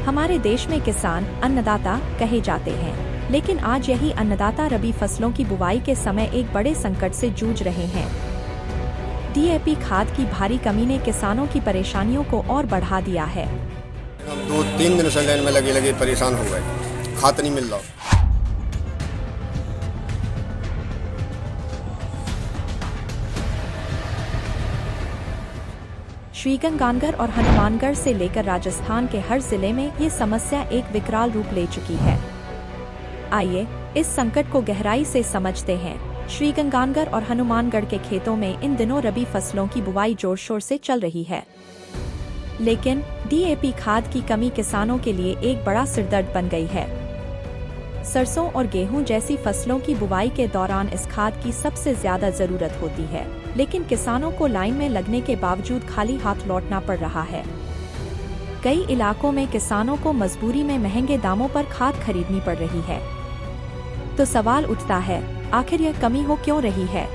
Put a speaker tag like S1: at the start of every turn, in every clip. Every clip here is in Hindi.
S1: हमारे देश में किसान अन्नदाता कहे जाते हैं, लेकिन आज यही अन्नदाता रबी फसलों की बुवाई के समय एक बड़े संकट से जूझ रहे हैं। डीएपी खाद की भारी कमी ने किसानों की परेशानियों को और बढ़ा दिया है।
S2: हम 2-3 दिन से लाइन में लगे परेशान हो गए, खाद नहीं मिल रहा।
S1: श्रीगंगानगर और हनुमानगढ़ से लेकर राजस्थान के हर जिले में ये समस्या एक विकराल रूप ले चुकी है। आइए इस संकट को गहराई से समझते हैं। श्रीगंगानगर और हनुमानगढ़ के खेतों में इन दिनों रबी फसलों की बुवाई जोर शोर से चल रही है, लेकिन डीएपी खाद की कमी किसानों के लिए एक बड़ा सिरदर्द बन गई है। सरसों और गेहूं जैसी फसलों की बुवाई के दौरान इस खाद की सबसे ज्यादा जरूरत होती है, लेकिन किसानों को लाइन में लगने के बावजूद खाली हाथ लौटना पड़ रहा है। कई इलाकों में किसानों को मजबूरी में महंगे दामों पर खाद खरीदनी पड़ रही है। तो सवाल उठता है, आखिर यह कमी हो क्यों रही है?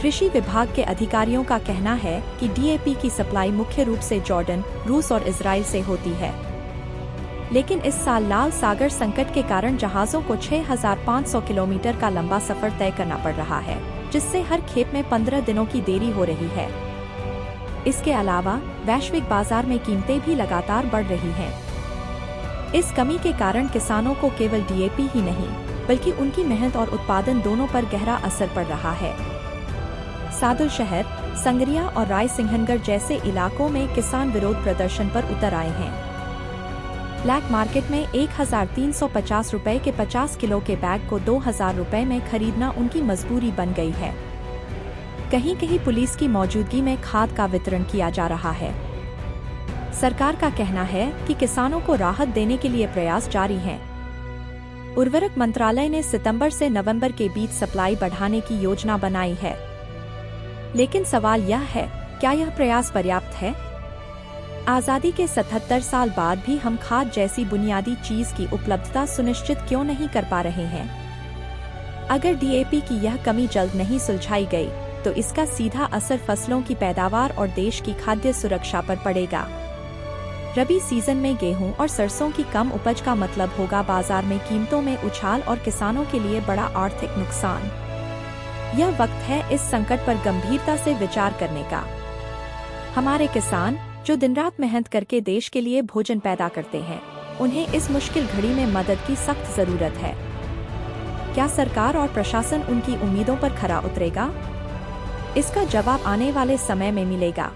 S1: कृषि विभाग के अधिकारियों का कहना है कि डीएपी की सप्लाई मुख्य रूप से जॉर्डन, रूस और इजराइल से होती है, लेकिन इस साल लाल सागर संकट के कारण जहाजों को 6,500 किलोमीटर का लंबा सफर तय करना पड़ रहा है, जिससे हर खेप में 15 दिनों की देरी हो रही है। इसके अलावा वैश्विक बाजार में कीमतें भी लगातार बढ़ रही हैं। इस कमी के कारण किसानों को केवल डीएपी ही नहीं, बल्कि उनकी मेहनत और उत्पादन दोनों पर गहरा असर पड़ रहा है। सादुल शहर, संगरिया और रायसिंहनगढ़ जैसे इलाकों में किसान विरोध प्रदर्शन पर उतर आए हैं। ब्लैक मार्केट में 1,350 रुपए के 50 किलो के बैग को 2,000 रुपए में खरीदना उनकी मजबूरी बन गई है। कहीं कहीं पुलिस की मौजूदगी में खाद का वितरण किया जा रहा है। सरकार का कहना है कि किसानों को राहत देने के लिए प्रयास जारी हैं। उर्वरक मंत्रालय ने सितंबर से नवंबर के बीच सप्लाई बढ़ाने की योजना बनाई है, लेकिन सवाल यह है, क्या यह प्रयास पर्याप्त है? आजादी के 77 साल बाद भी हम खाद जैसी बुनियादी चीज की उपलब्धता सुनिश्चित क्यों नहीं कर पा रहे हैं? अगर डीएपी की यह कमी जल्द नहीं सुलझाई गई, तो इसका सीधा असर फसलों की पैदावार और देश की खाद्य सुरक्षा पर पड़ेगा। रबी सीजन में गेहूं और सरसों की कम उपज का मतलब होगा बाजार में कीमतों में उछाल और किसानों के लिए बड़ा आर्थिक नुकसान। यह वक्त है इस संकट पर गंभीरता से विचार करने का। हमारे किसान जो दिन रात मेहनत करके देश के लिए भोजन पैदा करते हैं, उन्हें इस मुश्किल घड़ी में मदद की सख्त जरूरत है। क्या सरकार और प्रशासन उनकी उम्मीदों पर खरा उतरेगा? इसका जवाब आने वाले समय में मिलेगा।